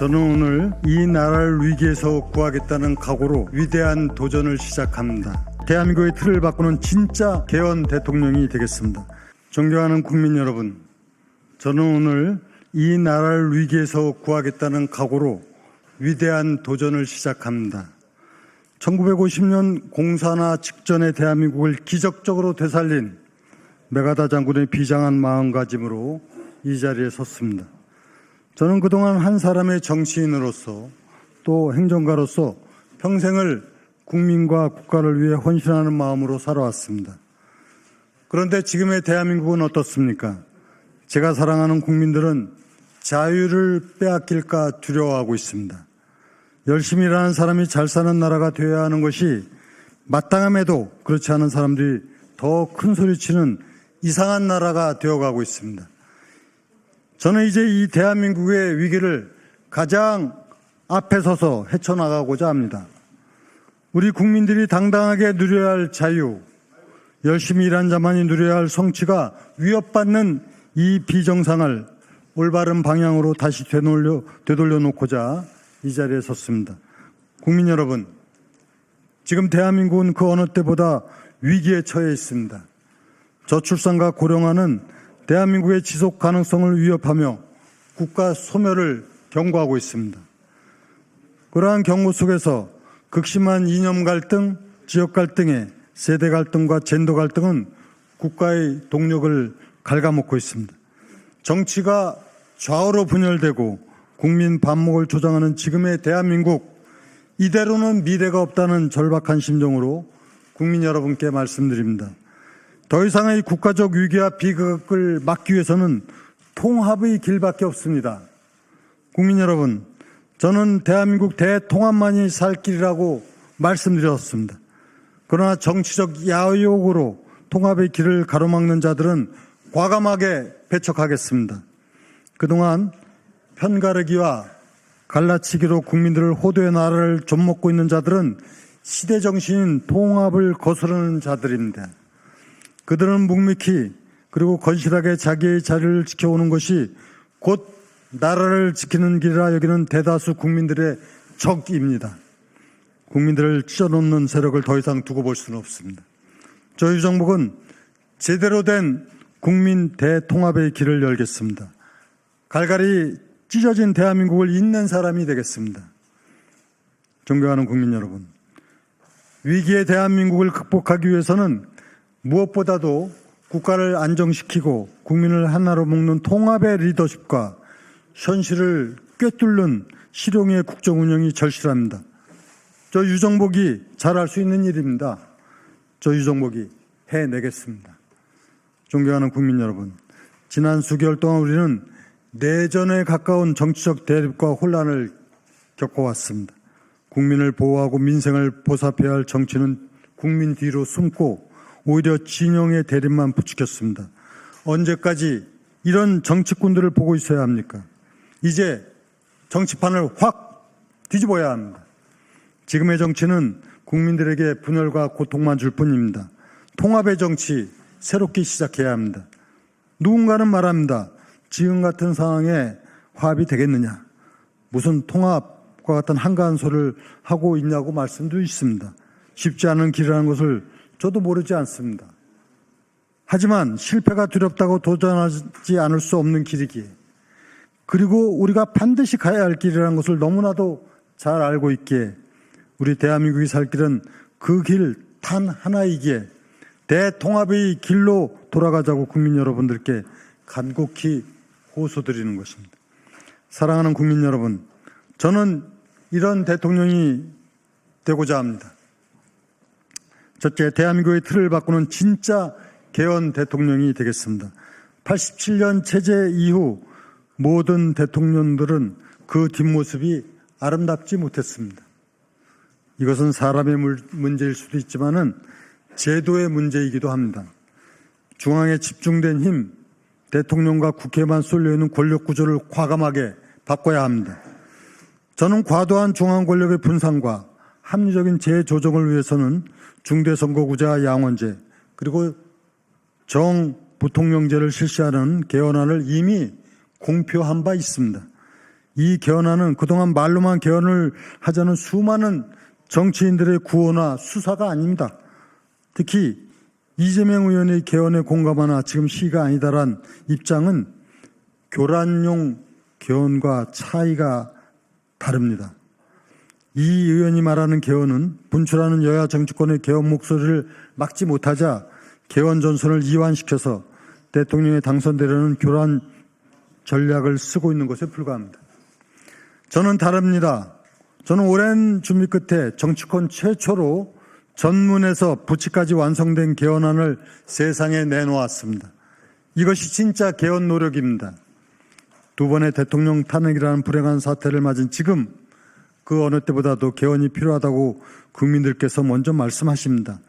저는 오늘 이 나라를 위기에서 구하겠다는 각오로 위대한 도전을 시작합니다. 대한민국의 틀을 바꾸는 진짜 개헌 대통령이 되겠습니다. 존경하는 국민 여러분, 저는 오늘 이 나라를 위기에서 구하겠다는 각오로 위대한 도전을 시작합니다. 1950년 공산화 직전의 대한민국을 기적적으로 되살린 메가다 장군의 비장한 마음가짐으로 이 자리에 섰습니다. 저는 그동안 한 사람의 정치인으로서 또 행정가로서 평생을 국민과 국가를 위해 헌신하는 마음으로 살아왔습니다. 그런데 지금의 대한민국은 어떻습니까? 제가 사랑하는 국민들은 자유를 빼앗길까 두려워하고 있습니다. 열심히 일하는 사람이 잘 사는 나라가 되어야 하는 것이 마땅함에도 그렇지 않은 사람들이 더 큰 소리치는 이상한 나라가 되어가고 있습니다. 저는 이제 이 대한민국의 위기를 가장 앞에 서서 헤쳐나가고자 합니다. 우리 국민들이 당당하게 누려야 할 자유, 열심히 일한 자만이 누려야 할 성취가 위협받는 이 비정상을 올바른 방향으로 다시 되돌려 놓고자 이 자리에 섰습니다. 국민 여러분, 지금 대한민국은 그 어느 때보다 위기에 처해 있습니다. 저출산과 고령화는 대한민국의 지속 가능성을 위협하며 국가 소멸을 경고하고 있습니다. 그러한 경고 속에서 극심한 이념 갈등, 지역 갈등에 세대 갈등과 젠더 갈등은 국가의 동력을 갉아먹고 있습니다. 정치가 좌우로 분열되고 국민 반목을 조장하는 지금의 대한민국, 이대로는 미래가 없다는 절박한 심정으로 국민 여러분께 말씀드립니다. 더 이상의 국가적 위기와 비극을 막기 위해서는 통합의 길밖에 없습니다. 국민 여러분, 저는 대한민국 대통합만이 살 길이라고 말씀드렸습니다. 그러나 정치적 야욕으로 통합의 길을 가로막는 자들은 과감하게 배척하겠습니다. 그동안 편가르기와 갈라치기로 국민들을 호도의 나라를 좀먹고 있는 자들은 시대정신인 통합을 거스르는 자들입니다. 그들은 묵묵히 그리고 건실하게 자기의 자리를 지켜오는 것이 곧 나라를 지키는 길이라 여기는 대다수 국민들의 적입니다. 국민들을 찢어놓는 세력을 더 이상 두고 볼 수는 없습니다. 저희 정부는 제대로 된 국민 대통합의 길을 열겠습니다. 갈갈이 찢어진 대한민국을 잇는 사람이 되겠습니다. 존경하는 국민 여러분, 위기의 대한민국을 극복하기 위해서는 무엇보다도 국가를 안정시키고 국민을 하나로 묶는 통합의 리더십과 현실을 꿰뚫는 실용의 국정운영이 절실합니다. 저 유정복이 잘할 수 있는 일입니다. 저 유정복이 해내겠습니다. 존경하는 국민 여러분, 지난 수개월 동안 우리는 내전에 가까운 정치적 대립과 혼란을 겪어왔습니다. 국민을 보호하고 민생을 보살펴야 할 정치는 국민 뒤로 숨고 오히려 진영의 대립만 부추겼습니다. 언제까지 이런 정치꾼들을 보고 있어야 합니까? 이제 정치판을 확 뒤집어야 합니다. 지금의 정치는 국민들에게 분열과 고통만 줄 뿐입니다. 통합의 정치 새롭게 시작해야 합니다. 누군가는 말합니다. 지금 같은 상황에 화합이 되겠느냐, 무슨 통합과 같은 한가한 소리를 하고 있냐고 말씀도 있습니다. 쉽지 않은 길이라는 것을 저도 모르지 않습니다. 하지만 실패가 두렵다고 도전하지 않을 수 없는 길이기에, 그리고 우리가 반드시 가야 할 길이라는 것을 너무나도 잘 알고 있기에 우리 대한민국이 살 길은 그 길 단 하나이기에 대통합의 길로 돌아가자고 국민 여러분들께 간곡히 호소드리는 것입니다. 사랑하는 국민 여러분, 저는 이런 대통령이 되고자 합니다. 첫째, 대한민국의 틀을 바꾸는 진짜 개헌 대통령이 되겠습니다. 87년 체제 이후 모든 대통령들은 그 뒷모습이 아름답지 못했습니다. 이것은 사람의 문제일 수도 있지만은 제도의 문제이기도 합니다. 중앙에 집중된 힘, 대통령과 국회만 쏠려있는 권력 구조를 과감하게 바꿔야 합니다. 저는 과도한 중앙 권력의 분산과 합리적인 재조정을 위해서는 중대선거구제와 양원제, 그리고 정부통령제를 실시하는 개헌안을 이미 공표한 바 있습니다. 이 개헌안은 그동안 말로만 개헌을 하자는 수많은 정치인들의 구호나 수사가 아닙니다. 특히 이재명 의원의 개헌에 공감하나 지금 시기가 아니다란 입장은 교란용 개헌과 차이가 다릅니다. 이 의원이 말하는 개헌은 분출하는 여야 정치권의 개헌 목소리를 막지 못하자 개헌 전선을 이완시켜서 대통령에 당선되려는 교란 전략을 쓰고 있는 것에 불과합니다. 저는 다릅니다. 저는 오랜 준비 끝에 정치권 최초로 전문에서 부치까지 완성된 개헌안을 세상에 내놓았습니다. 이것이 진짜 개헌 노력입니다. 두 번의 대통령 탄핵이라는 불행한 사태를 맞은 지금 그 어느 때보다도 개헌이 필요하다고 국민들께서 먼저 말씀하십니다.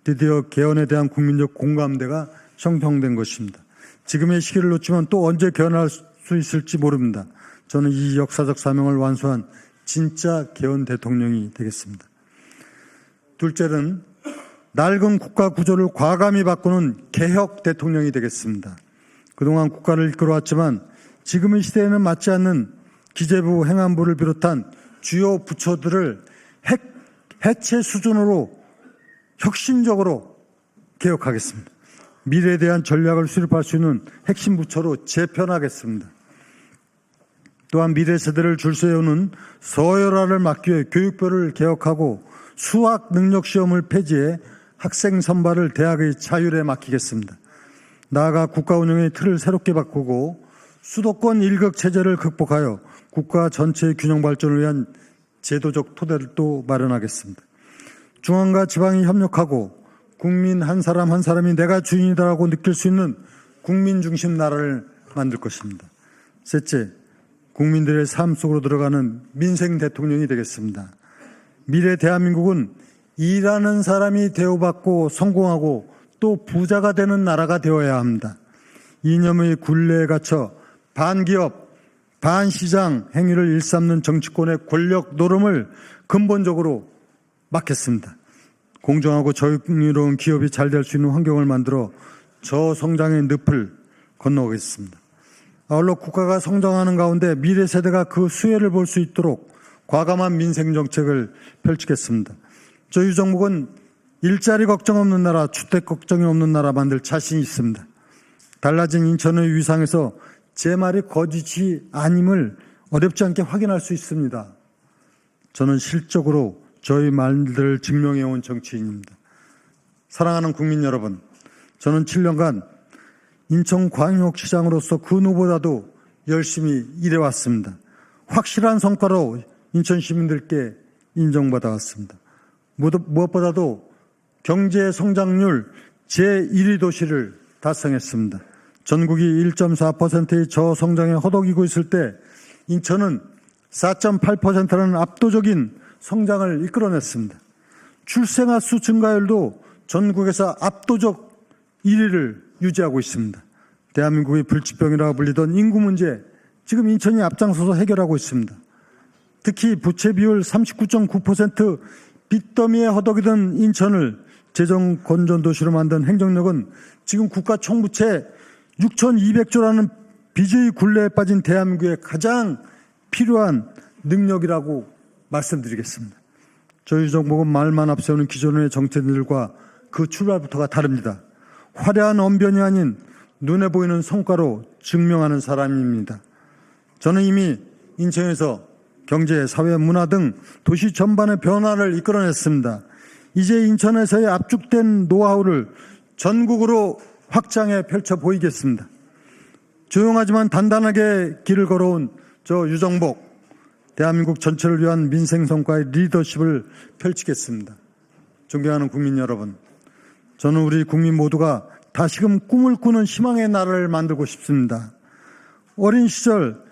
드디어 개헌에 대한 국민적 공감대가 형성된 것입니다. 지금의 시기를 놓치면 또 언제 개헌할 수 있을지 모릅니다. 저는 이 역사적 사명을 완수한 진짜 개헌 대통령이 되겠습니다. 둘째는 낡은 국가 구조를 과감히 바꾸는 개혁 대통령이 되겠습니다. 그동안 국가를 이끌어왔지만 지금의 시대에는 맞지 않는 기재부, 행안부를 비롯한 주요 부처들을 해체 수준으로 혁신적으로 개혁하겠습니다. 미래에 대한 전략을 수립할 수 있는 핵심 부처로 재편하겠습니다. 또한 미래 세대를 줄 세우는 서열화를 막기 위해 교육부를 개혁하고 수학 능력 시험을 폐지해 학생 선발을 대학의 자율에 맡기겠습니다. 나아가 국가 운영의 틀을 새롭게 바꾸고 수도권 일극 체제를 극복하여 국가 전체의 균형 발전을 위한 제도적 토대를 또 마련하겠습니다. 중앙과 지방이 협력하고 국민 한 사람 한 사람이 내가 주인이다라고 느낄 수 있는 국민 중심 나라를 만들 것입니다. 셋째, 국민들의 삶 속으로 들어가는 민생 대통령이 되겠습니다. 미래 대한민국은 일하는 사람이 대우받고 성공하고 또 부자가 되는 나라가 되어야 합니다. 이념의 굴레에 갇혀 반기업, 반시장 행위를 일삼는 정치권의 권력 노름을 근본적으로 막겠습니다. 공정하고 저익리로운 기업이 잘 될 수 있는 환경을 만들어 저성장의 늪을 건너오겠습니다. 아울러 국가가 성장하는 가운데 미래 세대가 그 수혜를 볼 수 있도록 과감한 민생 정책을 펼치겠습니다. 저 유정복은 일자리 걱정 없는 나라, 주택 걱정이 없는 나라 만들 자신이 있습니다. 달라진 인천의 위상에서 제 말이 거짓이 아님을 어렵지 않게 확인할 수 있습니다. 저는 실적으로 저희 말들을 증명해온 정치인입니다. 사랑하는 국민 여러분, 저는 7년간 인천광역시장으로서 그 누구보다도 열심히 일해왔습니다. 확실한 성과로 인천 시민들께 인정받아왔습니다. 무엇보다도 경제 성장률 제1위 도시를 달성했습니다. 전국이 1.4%의 저성장에 허덕이고 있을 때 인천은 4.8%라는 압도적인 성장을 이끌어냈습니다. 출생아 수 증가율도 전국에서 압도적 1위를 유지하고 있습니다. 대한민국의 불치병이라고 불리던 인구 문제, 지금 인천이 앞장서서 해결하고 있습니다. 특히 부채 비율 39.9% 빚더미에 허덕이던 인천을 재정 건전 도시로 만든 행정력은 지금 국가 총부채 6,200조라는 빚의 굴레에 빠진 대한민국에 가장 필요한 능력이라고 말씀드리겠습니다. 저희 정부는 말만 앞세우는 기존의 정책들과 그 출발부터가 다릅니다. 화려한 언변이 아닌 눈에 보이는 성과로 증명하는 사람입니다. 저는 이미 인천에서 경제, 사회, 문화 등 도시 전반의 변화를 이끌어냈습니다. 이제 인천에서의 압축된 노하우를 전국으로 확장해 펼쳐 보이겠습니다. 조용하지만 단단하게 길을 걸어온 저 유정복, 대한민국 전체를 위한 민생 성과의 리더십을 펼치겠습니다. 존경하는 국민 여러분, 저는 우리 국민 모두가 다시금 꿈을 꾸는 희망의 나라를 만들고 싶습니다. 어린 시절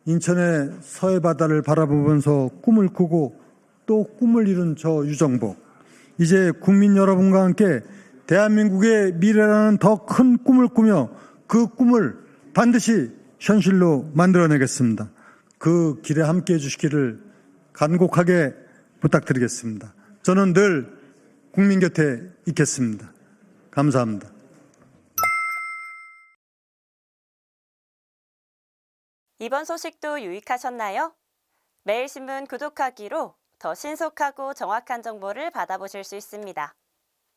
인천의 서해 바다를 바라보면서 꿈을 꾸고 또 꿈을 이룬 저 유정복, 이제 국민 여러분과 함께 대한민국의 미래라는 더 큰 꿈을 꾸며 그 꿈을 반드시 현실로 만들어내겠습니다. 그 길에 함께해 주시기를 간곡하게 부탁드리겠습니다. 저는 늘 국민 곁에 있겠습니다. 감사합니다. 이번 소식도 유익하셨나요? 매일신문 구독하기로 더 신속하고 정확한 정보를 받아보실 수 있습니다.